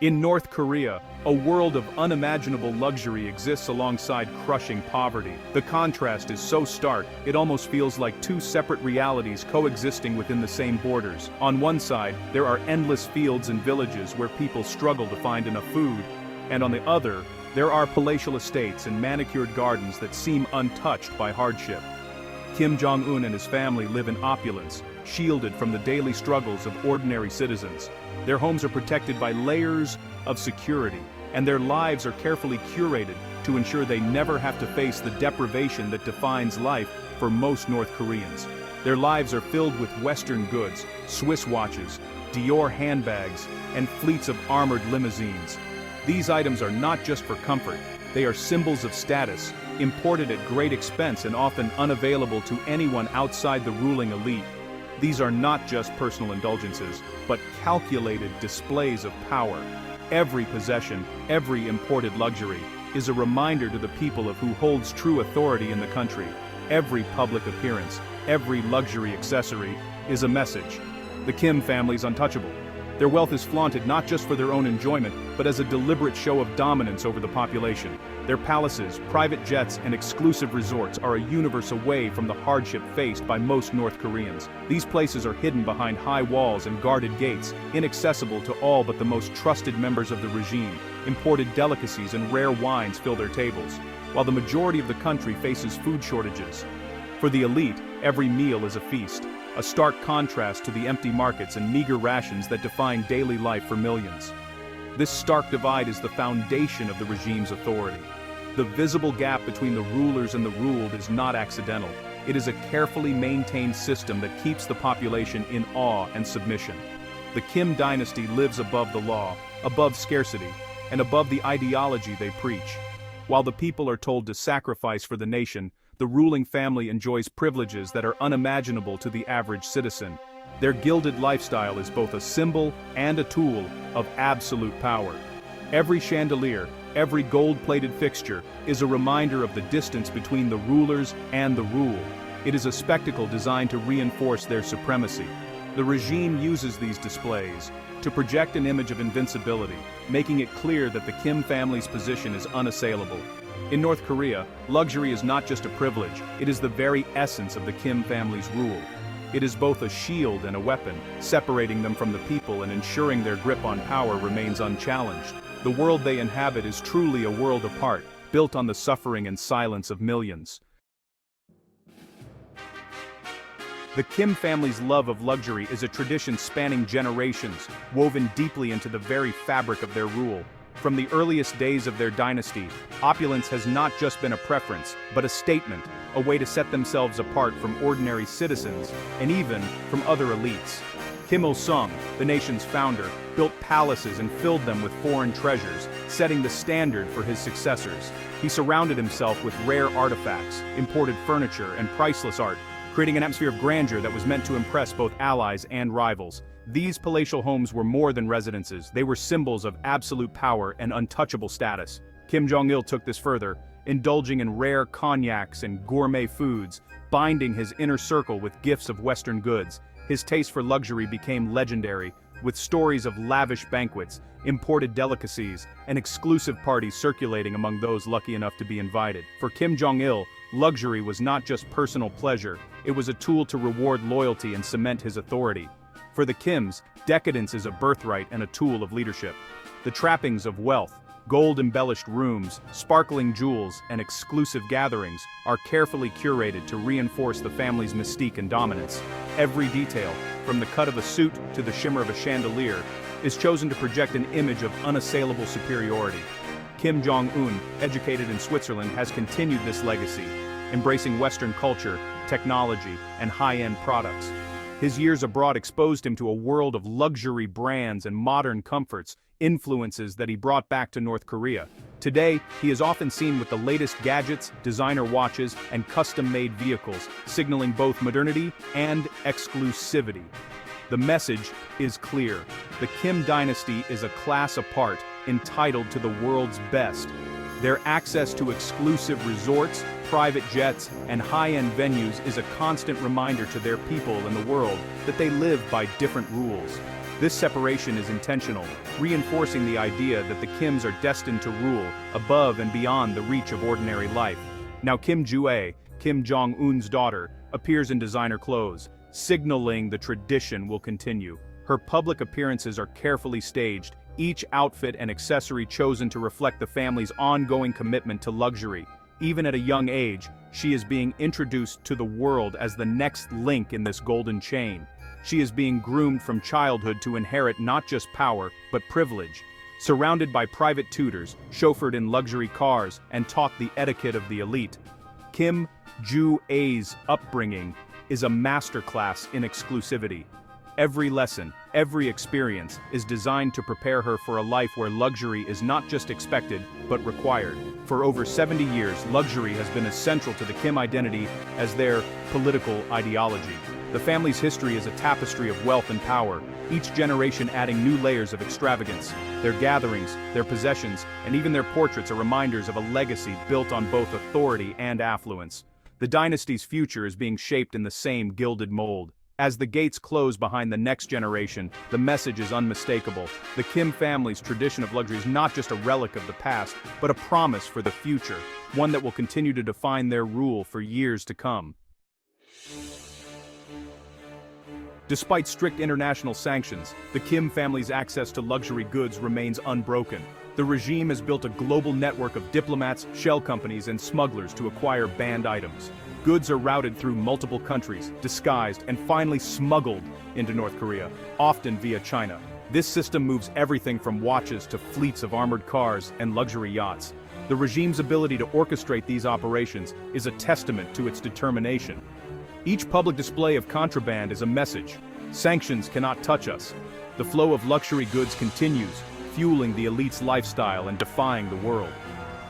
In North Korea, a world of unimaginable luxury exists alongside crushing poverty. The contrast is so stark, it almost feels like two separate realities coexisting within the same borders. On one side, there are endless fields and villages where people struggle to find enough food, and on the other, there are palatial estates and manicured gardens that seem untouched by hardship. Kim Jong Un and his family live in opulence, shielded from the daily struggles of ordinary citizens. Their homes are protected by layers of security, and their lives are carefully curated to ensure they never have to face the deprivation that defines life for most North Koreans. Their lives are filled with Western goods, Swiss watches, Dior handbags, and fleets of armored limousines. These items are not just for comfort, they are symbols of status, imported at great expense and often unavailable to anyone outside the ruling elite. These are not just personal indulgences, but calculated displays of power. Every possession, every imported luxury, is a reminder to the people of who holds true authority in the country. Every public appearance, every luxury accessory, is a message. The Kim family's untouchable. Their wealth is flaunted not just for their own enjoyment, but as a deliberate show of dominance over the population. Their palaces, private jets, and exclusive resorts are a universe away from the hardship faced by most North Koreans. These places are hidden behind high walls and guarded gates, inaccessible to all but the most trusted members of the regime. Imported delicacies and rare wines fill their tables, while the majority of the country faces food shortages. For the elite, every meal is a feast, a stark contrast to the empty markets and meager rations that define daily life for millions. This stark divide is the foundation of the regime's authority. The visible gap between the rulers and the ruled is not accidental. It is a carefully maintained system that keeps the population in awe and submission. The Kim dynasty lives above the law, above scarcity, and above the ideology they preach. While the people are told to sacrifice for the nation, the ruling family enjoys privileges that are unimaginable to the average citizen. Their gilded lifestyle is both a symbol and a tool of absolute power. Every chandelier, every gold-plated fixture, is a reminder of the distance between the rulers and the rule. It is a spectacle designed to reinforce their supremacy. The regime uses these displays to project an image of invincibility, making it clear that the Kim family's position is unassailable. In North Korea, luxury is not just a privilege, it is the very essence of the Kim family's rule. It is both a shield and a weapon, separating them from the people and ensuring their grip on power remains unchallenged. The world they inhabit is truly a world apart, built on the suffering and silence of millions. The Kim family's love of luxury is a tradition spanning generations, woven deeply into the very fabric of their rule. From the earliest days of their dynasty, opulence has not just been a preference, but a statement, a way to set themselves apart from ordinary citizens, and even from other elites. Kim Il-sung, the nation's founder, built palaces and filled them with foreign treasures, setting the standard for his successors. He surrounded himself with rare artifacts, imported furniture, and priceless art, creating an atmosphere of grandeur that was meant to impress both allies and rivals. These palatial homes were more than residences, they were symbols of absolute power and untouchable status. Kim Jong-il took this further, indulging in rare cognacs and gourmet foods, binding his inner circle with gifts of Western goods. His taste for luxury became legendary, with stories of lavish banquets, imported delicacies, and exclusive parties circulating among those lucky enough to be invited. For Kim Jong-il, luxury was not just personal pleasure, it was a tool to reward loyalty and cement his authority. For the Kims, decadence is a birthright and a tool of leadership. The trappings of wealth, gold-embellished rooms, sparkling jewels, and exclusive gatherings are carefully curated to reinforce the family's mystique and dominance. Every detail, from the cut of a suit to the shimmer of a chandelier, is chosen to project an image of unassailable superiority. Kim Jong Un, educated in Switzerland, has continued this legacy, embracing Western culture, technology, and high-end products. His years abroad exposed him to a world of luxury brands and modern comforts, influences that he brought back to North Korea. Today, he is often seen with the latest gadgets, designer watches, and custom-made vehicles, signaling both modernity and exclusivity. The message is clear. The Kim dynasty is a class apart, entitled to the world's best. Their access to exclusive resorts, private jets, and high-end venues is a constant reminder to their people and the world that they live by different rules. This separation is intentional, reinforcing the idea that the Kims are destined to rule above and beyond the reach of ordinary life. Now Kim Jong Un's daughter, appears in designer clothes, signaling the tradition will continue. Her public appearances are carefully staged, each outfit and accessory chosen to reflect the family's ongoing commitment to luxury. Even at a young age, she is being introduced to the world as the next link in this golden chain. She is being groomed from childhood to inherit not just power, but privilege. Surrounded by private tutors, chauffeured in luxury cars, and taught the etiquette of the elite, Kim Jong Un's upbringing is a masterclass in exclusivity. Every lesson, every experience is designed to prepare her for a life where luxury is not just expected, but required. For over 70 years, luxury has been as central to the Kim identity as their political ideology. The family's history is a tapestry of wealth and power, each generation adding new layers of extravagance. Their gatherings, their possessions, and even their portraits are reminders of a legacy built on both authority and affluence. The dynasty's future is being shaped in the same gilded mold. As the gates close behind the next generation, the message is unmistakable. The Kim family's tradition of luxury is not just a relic of the past, but a promise for the future, one that will continue to define their rule for years to come. Despite strict international sanctions, the Kim family's access to luxury goods remains unbroken. The regime has built a global network of diplomats, shell companies, and smugglers to acquire banned items. Goods are routed through multiple countries, disguised, and finally smuggled into North Korea, often via China. This system moves everything from watches to fleets of armored cars and luxury yachts. The regime's ability to orchestrate these operations is a testament to its determination. Each public display of contraband is a message. Sanctions cannot touch us. The flow of luxury goods continues, fueling the elite's lifestyle and defying the world.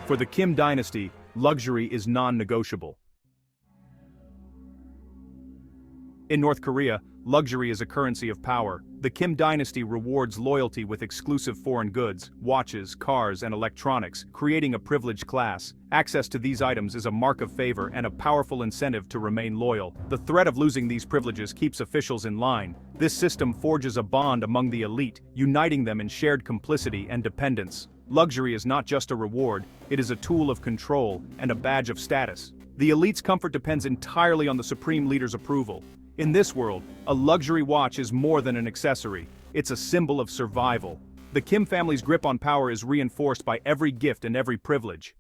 For the Kim dynasty, luxury is non-negotiable. In North Korea, luxury is a currency of power. The Kim dynasty rewards loyalty with exclusive foreign goods, watches, cars, and electronics, creating a privileged class. Access to these items is a mark of favor and a powerful incentive to remain loyal. The threat of losing these privileges keeps officials in line. This system forges a bond among the elite, uniting them in shared complicity and dependence. Luxury is not just a reward, it is a tool of control and a badge of status. The elite's comfort depends entirely on the supreme leader's approval. In this world, a luxury watch is more than an accessory. It's a symbol of survival. The Kim family's grip on power is reinforced by every gift and every privilege.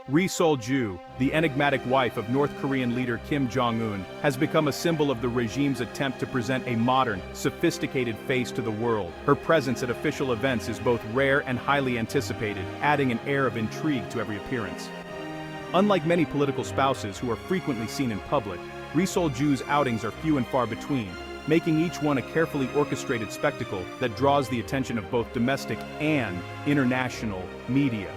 Ri Sol-ju, the enigmatic wife of North Korean leader Kim Jong Un, has become a symbol of the regime's attempt to present a modern, sophisticated face to the world. Her presence at official events is both rare and highly anticipated, adding an air of intrigue to every appearance. Unlike many political spouses who are frequently seen in public, Ri Sol-ju's outings are few and far between, making each one a carefully orchestrated spectacle that draws the attention of both domestic and international media.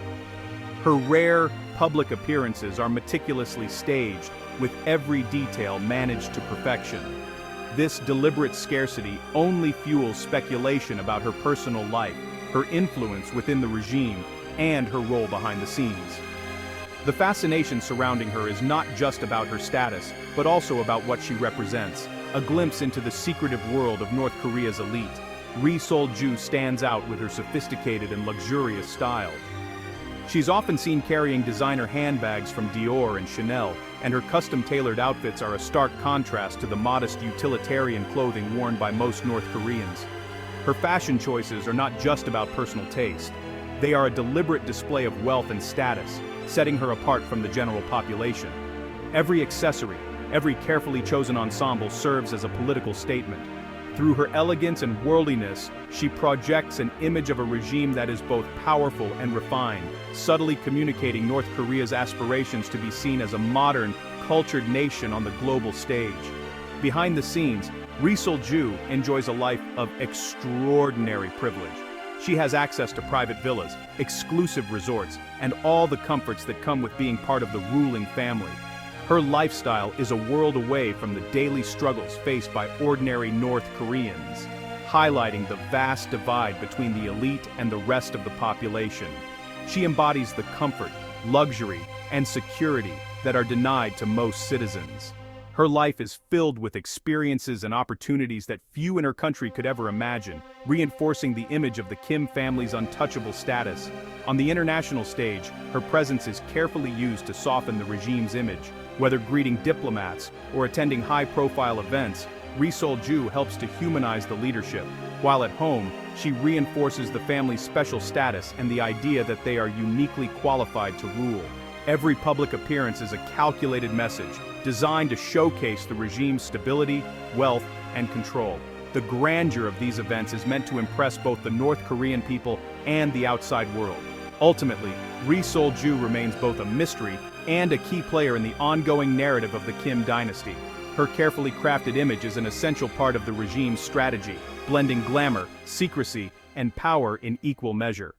Her rare public appearances are meticulously staged, with every detail managed to perfection. This deliberate scarcity only fuels speculation about her personal life, her influence within the regime, and her role behind the scenes. The fascination surrounding her is not just about her status, but also about what she represents, a glimpse into the secretive world of North Korea's elite. Ri Sol-ju stands out with her sophisticated and luxurious style. She's often seen carrying designer handbags from Dior and Chanel, and her custom-tailored outfits are a stark contrast to the modest utilitarian clothing worn by most North Koreans. Her fashion choices are not just about personal taste. They are a deliberate display of wealth and status, setting her apart from the general population. Every accessory, every carefully chosen ensemble serves as a political statement. Through her elegance and worldliness, she projects an image of a regime that is both powerful and refined, subtly communicating North Korea's aspirations to be seen as a modern, cultured nation on the global stage. Behind the scenes, Ri Sol-ju enjoys a life of extraordinary privilege. She has access to private villas, exclusive resorts, and all the comforts that come with being part of the ruling family. Her lifestyle is a world away from the daily struggles faced by ordinary North Koreans, highlighting the vast divide between the elite and the rest of the population. She embodies the comfort, luxury, and security that are denied to most citizens. Her life is filled with experiences and opportunities that few in her country could ever imagine, reinforcing the image of the Kim family's untouchable status. On the international stage, her presence is carefully used to soften the regime's image. Whether greeting diplomats or attending high-profile events, Ri Sol-ju helps to humanize the leadership. While at home, she reinforces the family's special status and the idea that they are uniquely qualified to rule. Every public appearance is a calculated message, designed to showcase the regime's stability, wealth, and control. The grandeur of these events is meant to impress both the North Korean people and the outside world. Ultimately, Ri Sol-ju remains both a mystery and a key player in the ongoing narrative of the Kim dynasty. Her carefully crafted image is an essential part of the regime's strategy, blending glamour, secrecy, and power in equal measure.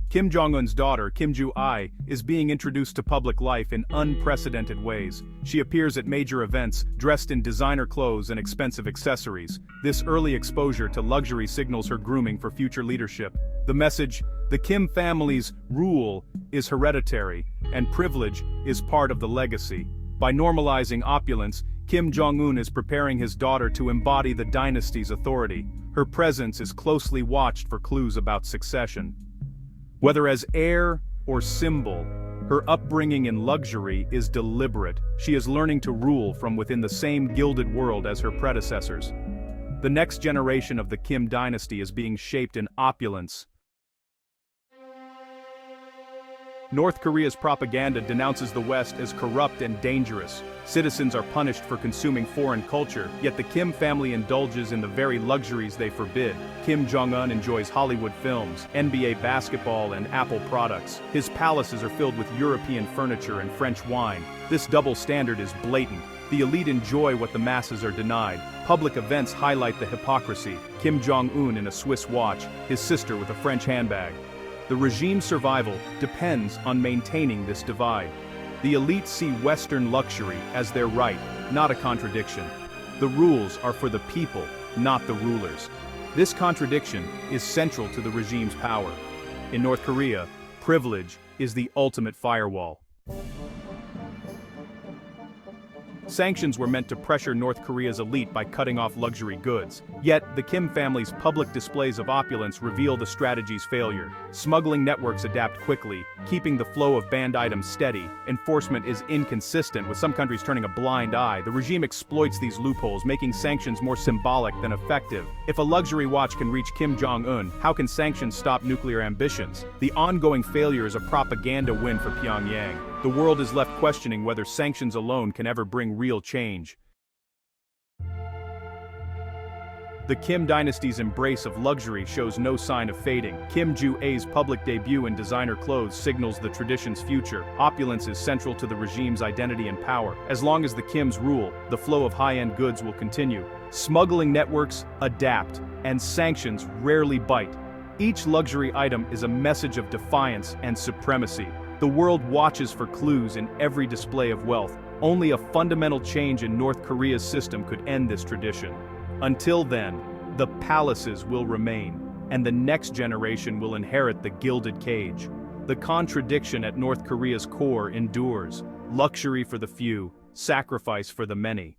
Kim Jong Un's daughter, Kim Ju-ai, is being introduced to public life in unprecedented ways. She appears at major events, dressed in designer clothes and expensive accessories. This early exposure to luxury signals her grooming for future leadership. The message, the Kim family's rule is hereditary, and privilege is part of the legacy. By normalizing opulence, Kim Jong Un is preparing his daughter to embody the dynasty's authority. Her presence is closely watched for clues about succession. Whether as heir or symbol, her upbringing in luxury is deliberate. She is learning to rule from within the same gilded world as her predecessors. The next generation of the Kim dynasty is being shaped in opulence. North Korea's propaganda denounces the West as corrupt and dangerous. Citizens are punished for consuming foreign culture, yet the Kim family indulges in the very luxuries they forbid. Kim Jong Un enjoys Hollywood films, NBA basketball, and Apple products. His palaces are filled with European furniture and French wine. This double standard is blatant. The elite enjoy what the masses are denied. Public events highlight the hypocrisy. Kim Jong Un in a Swiss watch, his sister with a French handbag. The regime's survival depends on maintaining this divide. The elite see Western luxury as their right, not a contradiction. The rules are for the people, not the rulers. This contradiction is central to the regime's power. In North Korea, privilege is the ultimate firewall. Sanctions were meant to pressure North Korea's elite by cutting off luxury goods. Yet, the Kim family's public displays of opulence reveal the strategy's failure. Smuggling networks adapt quickly, keeping the flow of banned items steady. Enforcement is inconsistent, with some countries turning a blind eye. The regime exploits these loopholes, making sanctions more symbolic than effective. If a luxury watch can reach Kim Jong Un, how can sanctions stop nuclear ambitions? The ongoing failure is a propaganda win for Pyongyang. The world is left questioning whether sanctions alone can ever bring real change. The Kim dynasty's embrace of luxury shows no sign of fading. Kim Ju-ai's public debut in designer clothes signals the tradition's future. Opulence is central to the regime's identity and power. As long as the Kims rule, the flow of high-end goods will continue. Smuggling networks adapt, and sanctions rarely bite. Each luxury item is a message of defiance and supremacy. The world watches for clues in every display of wealth. Only a fundamental change in North Korea's system could end this tradition. Until then, the palaces will remain, and the next generation will inherit the gilded cage. The contradiction at North Korea's core endures: luxury for the few, sacrifice for the many.